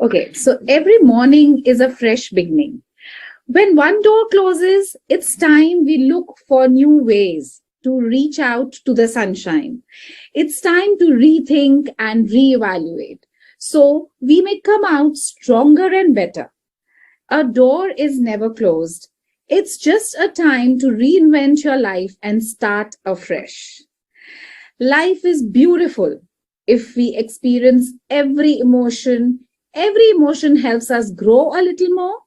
Okay, so every morning is a fresh beginning. When one door closes, it's time we look for new ways to reach out to the sunshine. It's time to rethink and reevaluate so we may come out stronger and better. A door is never closed. It's just a time to reinvent your life and start afresh. Life is beautiful if we experience every emotion. Every emotion helps us grow a little more,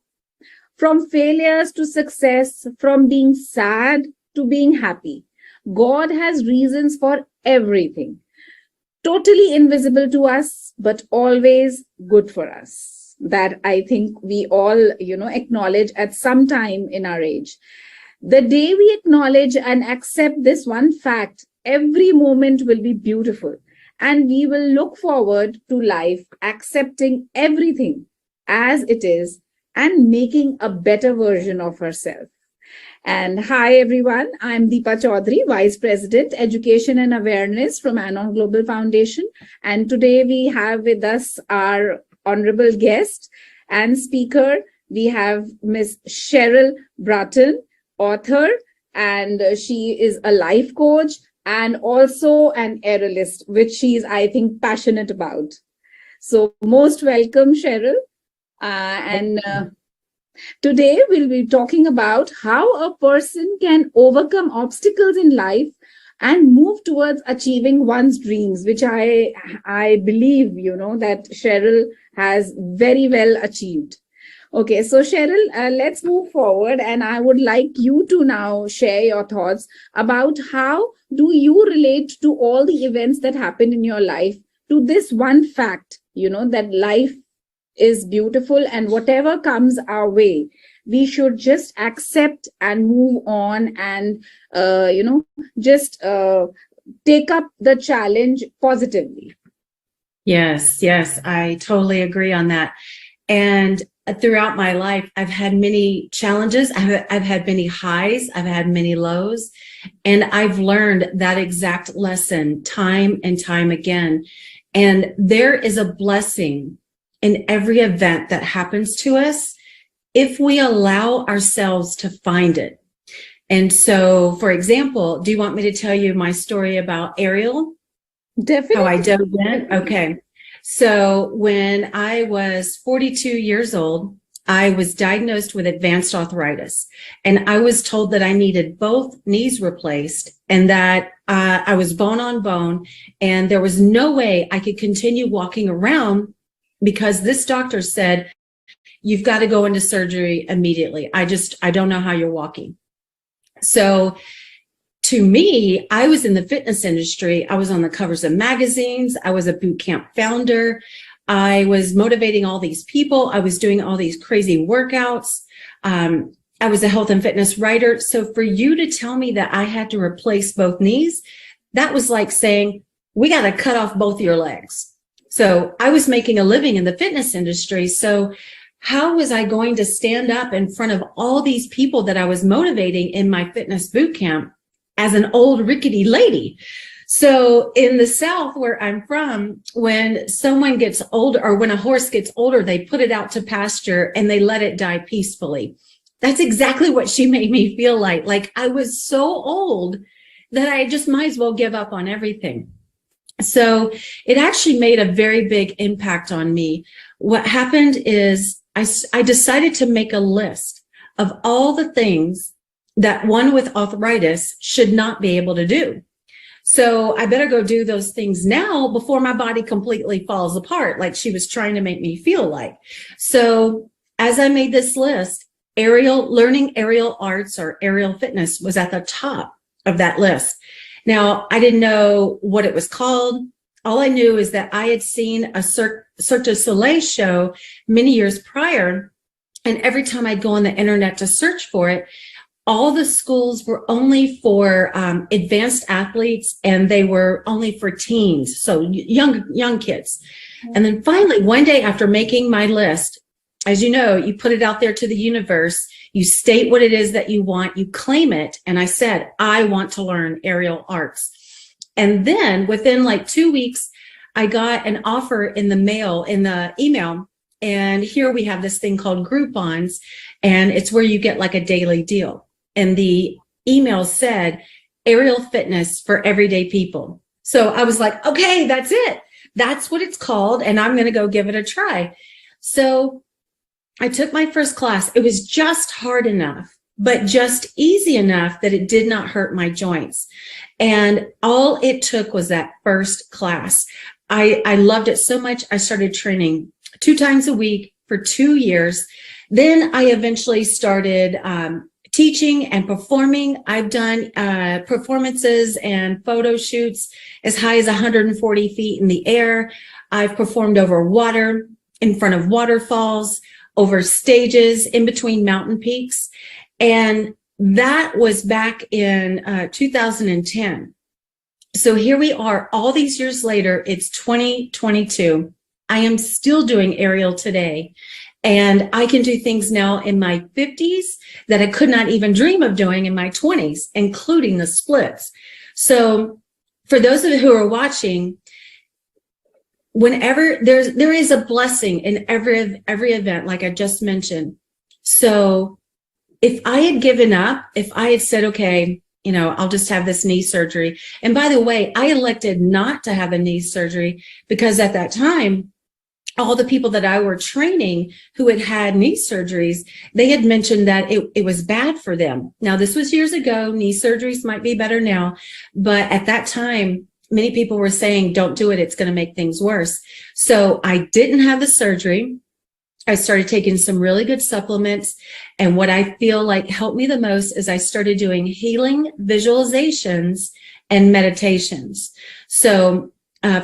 from failures to success, from being sad to being happy. God has reasons for everything, totally invisible to us, but always good for us. That I think we all, acknowledge at some time in our age. The day we acknowledge and accept this one fact, every moment will be beautiful. And we will look forward to life accepting everything as it is and making a better version of ourselves. And hi, everyone. I'm Deepa Choudhary, Vice President, Education and Awareness from ANON Global Foundation. And today we have with us our honorable guest and speaker. We have Miss Cheryl Broughton, author, and she is a life coach and also an aerialist, which she's, I think, passionate about. So most welcome, Cheryl. And today we'll be talking about how a person can overcome obstacles in life and move towards achieving one's dreams, which I believe, that Cheryl has very well achieved. Okay, so Cheryl, let's move forward, and I would like you to now share your thoughts about how do you relate to all the events that happen in your life to this one fact, that life is beautiful and whatever comes our way, we should just accept and move on and, just take up the challenge positively. Yes, I totally agree on that. And throughout my life, I've had many challenges. I've had many highs. I've had many lows. And I've learned that exact lesson time and time again. And there is a blessing in every event that happens to us if we allow ourselves to find it. And so, for example, do you want me to tell you my story about aerial? Definitely. How I dove in? Okay. So when I was 42 years old, I was diagnosed with advanced arthritis, and I was told that I needed both knees replaced and that I was bone on bone, and there was no way I could continue walking around because this doctor said, you've got to go into surgery immediately. I don't know how you're walking. So to me, I was in the fitness industry. I was on the covers of magazines. I was a boot camp founder. I was motivating all these people. I was doing all these crazy workouts. I was a health and fitness writer. So for you to tell me that I had to replace both knees, that was like saying, we got to cut off both your legs. So I was making a living in the fitness industry. So how was I going to stand up in front of all these people that I was motivating in my fitness boot camp as an old rickety lady? So in the South, where I'm from, when someone gets older or when a horse gets older, they put it out to pasture and they let it die peacefully. That's exactly what she made me feel like. Like I was so old that I just might as well give up on everything. So it actually made a very big impact on me. What happened is I decided to make a list of all the things that one with arthritis should not be able to do. So I better go do those things now before my body completely falls apart, like she was trying to make me feel like. So as I made this list, learning aerial arts or aerial fitness was at the top of that list. Now, I didn't know what it was called. All I knew is that I had seen a Cirque du Soleil show many years prior. And every time I'd go on the internet to search for it, all the schools were only for advanced athletes, and they were only for teens, so young kids. And then finally, one day after making my list, as you know, you put it out there to the universe, you state what it is that you want, you claim it. And I said, I want to learn aerial arts. And then within like 2 weeks, I got an offer in the mail, in the email, And here we have this thing called Groupons, and it's where you get like a daily deal. And the email said aerial fitness for everyday people. So I was like, okay, that's it. That's what it's called. And I'm going to go give it a try. So I took my first class. It was just hard enough, but just easy enough that it did not hurt my joints. And all it took was that first class. I loved it so much. I started training 2 times a week for 2 years. Then I eventually started teaching and performing. I've done performances and photo shoots as high as 140 feet in the air. I've performed over water, in front of waterfalls, over stages, in between mountain peaks. And that was back in 2010. So here we are all these years later. It's 2022. I am still doing aerial today. And I can do things now in my 50s that I could not even dream of doing in my 20s, including the splits. So for those of you who are watching, whenever there is a blessing in every event, like I just mentioned. So if I had given up, if I had said, okay, I'll just have this knee surgery. And by the way, I elected not to have a knee surgery because at that time, all the people that I were training who had had knee surgeries, they had mentioned that it was bad for them. Now, this was years ago. Knee surgeries might be better now. But at that time, many people were saying, don't do it. It's going to make things worse. So I didn't have the surgery. I started taking some really good supplements. And what I feel like helped me the most is I started doing healing visualizations and meditations. So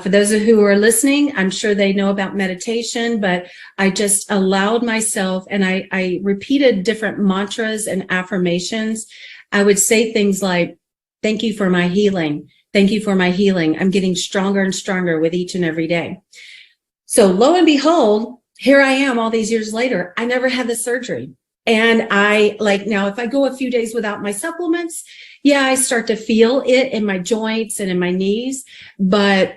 for those of who are listening, I'm sure they know about meditation, but I just allowed myself, and I repeated different mantras and affirmations. I would say things like, thank you for my healing. Thank you for my healing. I'm getting stronger and stronger with each and every day. So lo and behold, here I am all these years later. I never had the surgery. And now if I go a few days without my supplements, yeah, I start to feel it in my joints and in my knees, but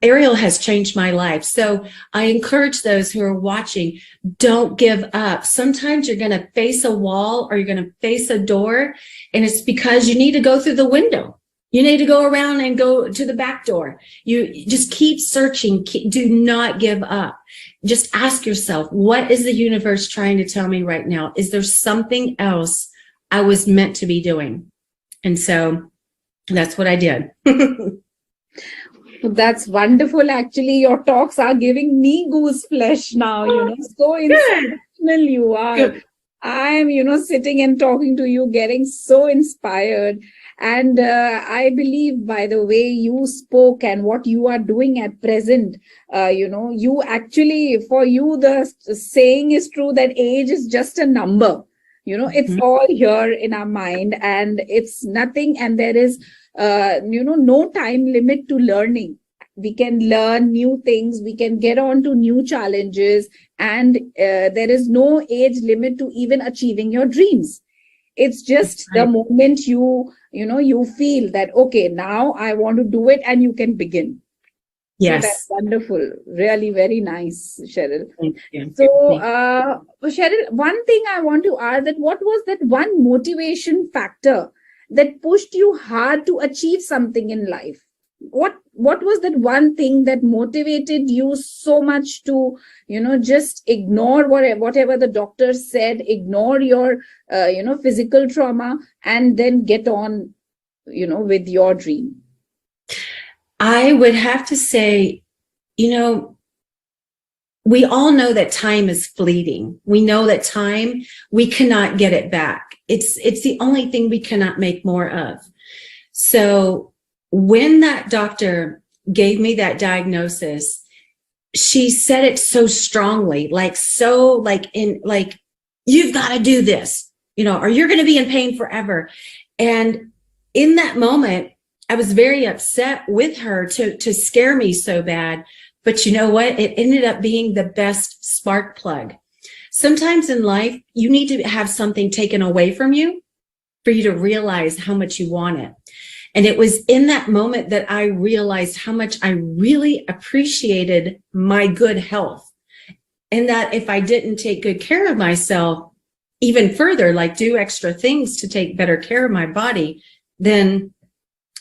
aerial has changed my life. So I encourage those who are watching, don't give up. Sometimes you're going to face a wall or you're going to face a door, and it's because you need to go through the window. You need to go around and go to the back door. You just keep searching. Do not give up. Just ask yourself, what is the universe trying to tell me right now? Is there something else I was meant to be doing? And so that's what I did. That's wonderful. Actually, your talks are giving me goose flesh now, so inspirational you are. Good. I'm, sitting and talking to you, getting so inspired. And I believe by the way you spoke and what you are doing at present, you actually, for you, the saying is true that age is just a number. It's all here in our mind and it's nothing. And there is, no time limit to learning. We can learn new things. We can get on to new challenges. And there is no age limit to even achieving your dreams. It's just the moment you feel that, okay, now I want to do it, and you can begin. Yes. So that's wonderful. Really very nice, Cheryl. Thank you. So, Cheryl, one thing I want to ask, that what was that one motivation factor that pushed you hard to achieve something in life? What was that one thing that motivated you so much to, just ignore whatever the doctor said, ignore your, physical trauma, and then get on, with your dream? I would have to say, we all know that time is fleeting. We know that time, we cannot get it back. It's the only thing we cannot make more of. So when that doctor gave me that diagnosis, she said it so strongly, you've got to do this, or you're going to be in pain forever. And in that moment, I was very upset with her to scare me so bad. But you know what? It ended up being the best spark plug. Sometimes in life, you need to have something taken away from you for you to realize how much you want it. And it was in that moment that I realized how much I really appreciated my good health And that if I didn't take good care of myself even further, like do extra things to take better care of my body, then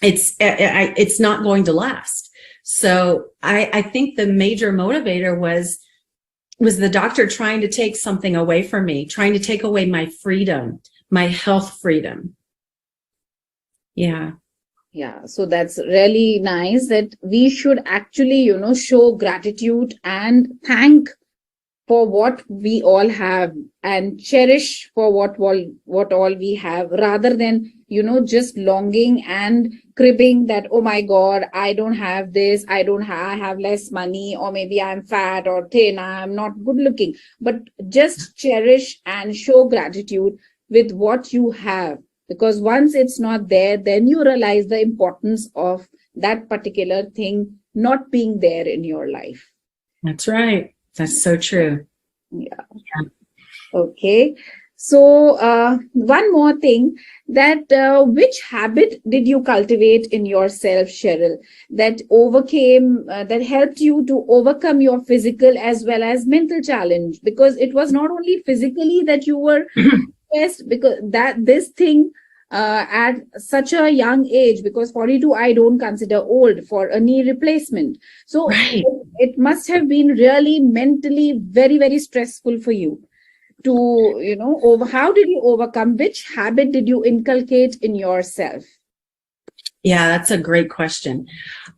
it's not going to last. So I think the major motivator was the doctor trying to take something away from me, trying to take away my freedom, my health freedom. Yeah. Yeah, so that's really nice that we should actually, show gratitude and thank for what we all have and cherish for what all we have, rather than, just longing and cribbing that, oh my God, I don't have this, I have less money, or maybe I'm fat or thin, I'm not good looking. But just cherish and show gratitude with what you have. Because once it's not there, then you realize the importance of that particular thing not being there in your life. That's right. That's so true. Yeah. Okay. So one more thing, that which habit did you cultivate in yourself, Cheryl, that that helped you to overcome your physical as well as mental challenge? Because it was not only physically that you were stressed, because this thing at such a young age, because 42 I don't consider old for a knee replacement. So right. it must have been really mentally very, very stressful for you to, how did you overcome? Which habit did you inculcate in yourself? Yeah, that's a great question.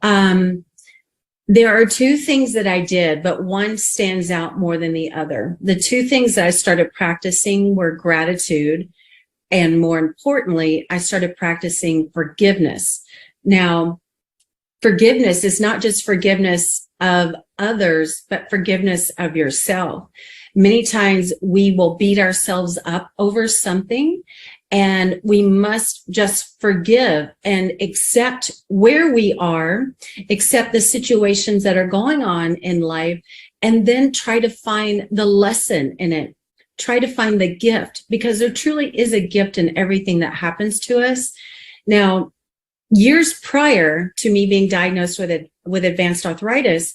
There are two things that I did, but one stands out more than the other. The two things that I started practicing were gratitude. And more importantly, I started practicing forgiveness. Now, forgiveness is not just forgiveness of others, but forgiveness of yourself. Many times we will beat ourselves up over something, and we must just forgive and accept where we are, accept the situations that are going on in life, and then try to find the lesson in it. Try to find the gift, because there truly is a gift in everything that happens to us. Now, years prior to me being diagnosed with advanced arthritis,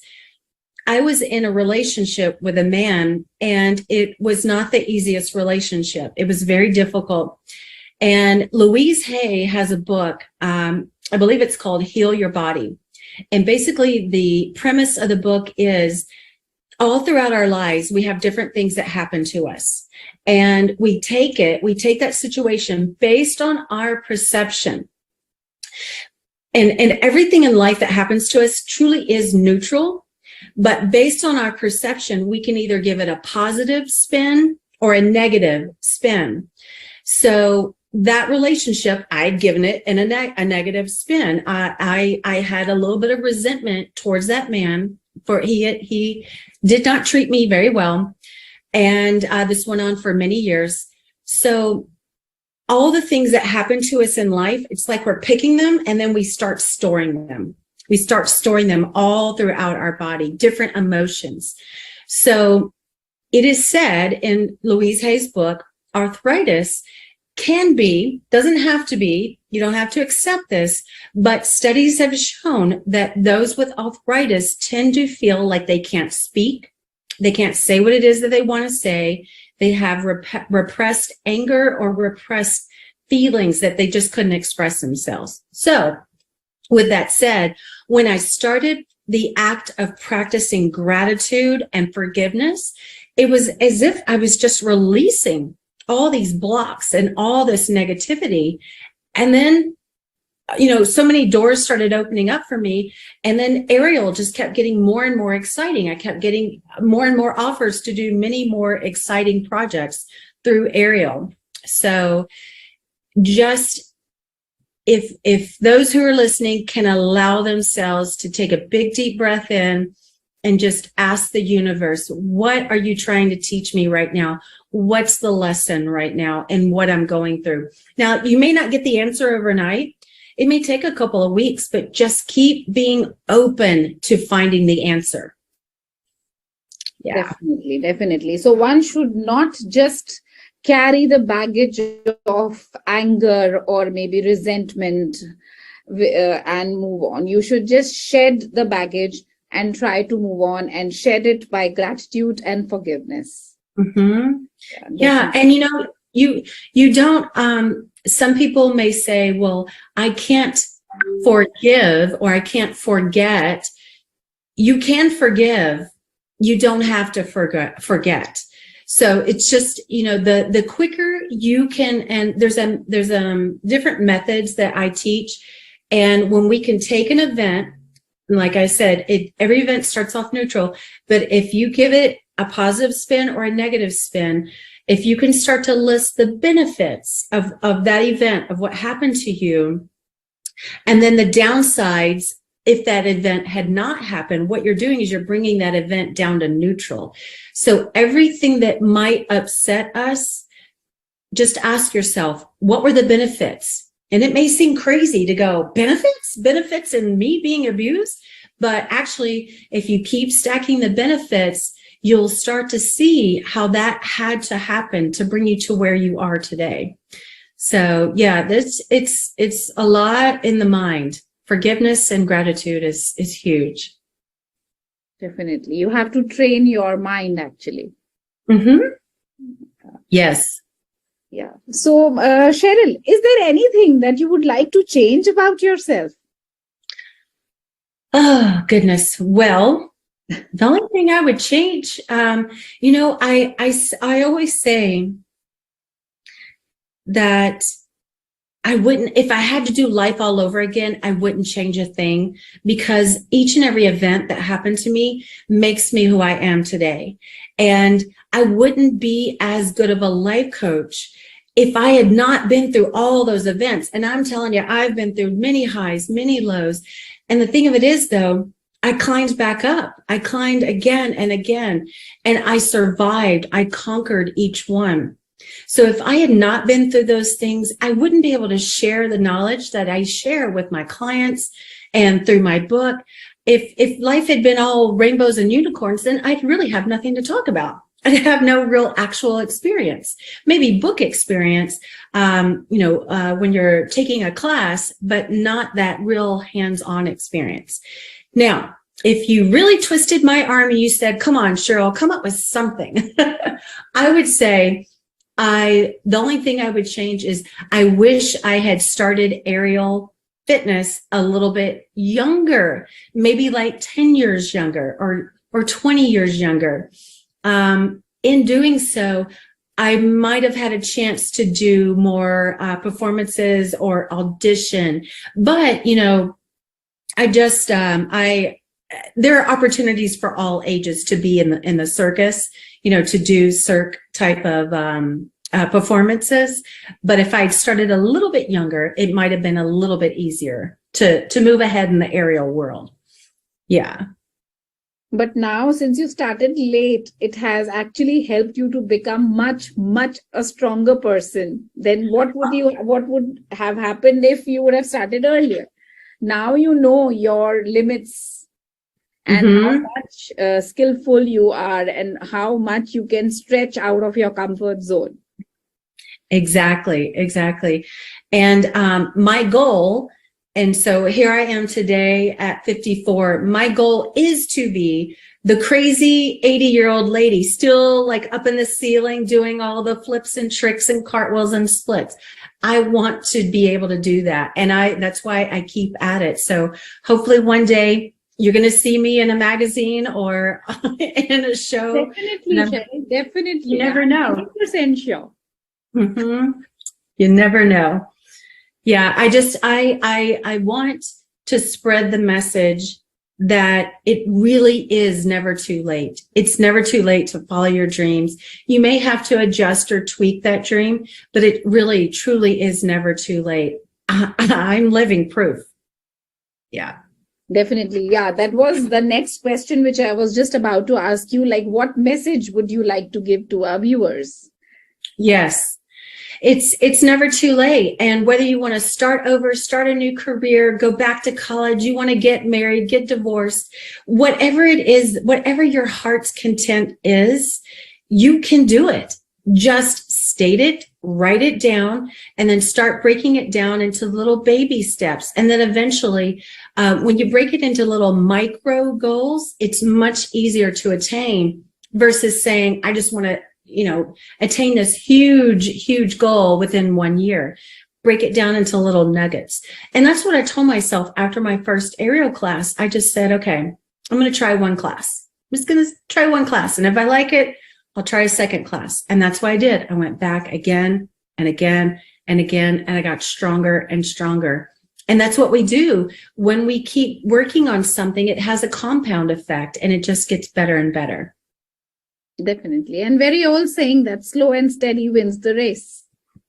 I was in a relationship with a man, and it was not the easiest relationship. It was very difficult. And Louise Hay has a book, I believe it's called Heal Your Body. And basically the premise of the book is, all throughout our lives, we have different things that happen to us. And we take that situation based on our perception. And everything in life that happens to us truly is neutral, but based on our perception, we can either give it a positive spin or a negative spin. So that relationship, I'd given it in a negative spin. I had a little bit of resentment towards that man, for he did not treat me very well. And this went on for many years. So all the things that happen to us in life, it's like we're picking them and then we start storing them. We start storing them all throughout our body, different emotions. So it is said in Louise Hay's book, arthritis can be, doesn't have to be, you don't have to accept this, but studies have shown that those with arthritis tend to feel like they can't speak. They can't say what it is that they want to say. They have repressed anger or repressed feelings that they just couldn't express themselves. So with that said, when I started the act of practicing gratitude and forgiveness, it was as if I was just releasing all these blocks and all this negativity. And then, so many doors started opening up for me. And then Aerial just kept getting more and more exciting. I kept getting more and more offers to do many more exciting projects through Aerial. So just if those who are listening can allow themselves to take a big, deep breath in and just ask the universe, what are you trying to teach me right now? What's the lesson right now and what I'm going through? Now, you may not get the answer overnight. It may take a couple of weeks, but just keep being open to finding the answer. Yeah. Definitely. So one should not just carry the baggage of anger or maybe resentment and move on. You should just shed the baggage and try to move on and shed it by gratitude and forgiveness. Mm-hmm. Yeah, and you don't, some people may say, well, I can't forgive or I can't forget. You can forgive. You don't have to forget. So it's just, the quicker you can, and there's different methods that I teach. And when we can take an event, like I said, every event starts off neutral, but if you give it a positive spin or a negative spin, if you can start to list the benefits of that event, of what happened to you, and then the downsides, if that event had not happened, what you're doing is you're bringing that event down to neutral. So everything that might upset us, just ask yourself, what were the benefits? And it may seem crazy to go, benefits and me being abused. But actually, if you keep stacking the benefits, you'll start to see how that had to happen to bring you to where you are today. So yeah, it's a lot in the mind. Forgiveness and gratitude is huge. Definitely. You have to train your mind, actually. Mm-hmm. Yes. Yeah. So, Cheryl, is there anything that you would like to change about yourself? Oh, goodness. Well, the only thing I would change, I always say that I wouldn't, if I had to do life all over again, I wouldn't change a thing, because each and every event that happened to me makes me who I am today. And I wouldn't be as good of a life coach if I had not been through all those events. And I'm telling you, I've been through many highs, many lows. And the thing of it is, though, I climbed back up. I climbed again and again, and I survived. I conquered each one. So if I had not been through those things, I wouldn't be able to share the knowledge that I share with my clients and through my book. If life had been all rainbows and unicorns, then I'd really have nothing to talk about. I'd have no real actual experience, maybe book experience, when you're taking a class, but not that real hands-on experience. Now, if you really twisted my arm and you said, come on, Cheryl, come up with something, I would say, the only thing I would change is I wish I had started aerial fitness a little bit younger, maybe like 10 years younger or 20 years younger. In doing so, I might have had a chance to do more performances or audition, but I just there are opportunities for all ages to be in the circus, to do circ type of performances. But if I'd started a little bit younger, it might have been a little bit easier to move ahead in the aerial world. Yeah. But now, since you started late, it has actually helped you to become much, much a stronger person than what would have happened if you would have started earlier. Now you know your limits and how much skillful you are and how much you can stretch out of your comfort zone. Exactly. And my goal, and so here I am today at 54, my goal is to be the crazy 80-year-old lady, still like up in the ceiling doing all the flips and tricks and cartwheels and splits. I want to be able to do that. And that's why I keep at it. So hopefully one day you're going to see me in a magazine or in a show. Definitely. You never know. 100% sure. You never know. Yeah, I want to spread the message that it really is never too late. It's never too late to follow your dreams. You may have to adjust or tweak that dream, but it really, truly is never too late. I'm living proof. Yeah. Definitely. Yeah, that was the next question, which I was just about to ask you. Like, what message would you like to give to our viewers? Yes. It's never too late. And whether you want to start over, start a new career, go back to college, you want to get married, get divorced, whatever it is, whatever your heart's content is, you can do it. Just state it, write it down, and then start breaking it down into little baby steps. And then eventually, when you break it into little micro goals, it's much easier to attain versus saying, I just want to, attain this huge goal within 1 year. Break it down into little nuggets. And that's what I told myself after my first aerial class. I just said, okay, I'm going to try one class. I'm just going to try one class. And if I like it, I'll try a second class. And that's what I did. I went back again and again and again, and I got stronger and stronger. And that's what we do. When we keep working on something, it has a compound effect and it just gets better and better. Definitely. And very old saying that slow and steady wins the race.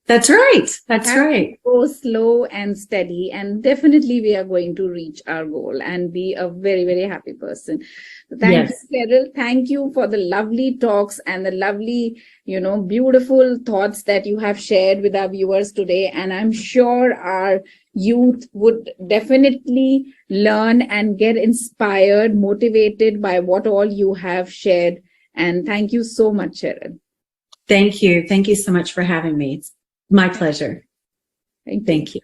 That's right. That's right. Go slow and steady, and definitely we are going to reach our goal and be a very, very happy person. Thank you, Cheryl. Thank you for the lovely talks and the lovely, beautiful thoughts that you have shared with our viewers today. And I'm sure our youth would definitely learn and get inspired, motivated by what all you have shared. And thank you so much, Cheryl. Thank you. Thank you so much for having me. It's my pleasure. Thank you. Thank you.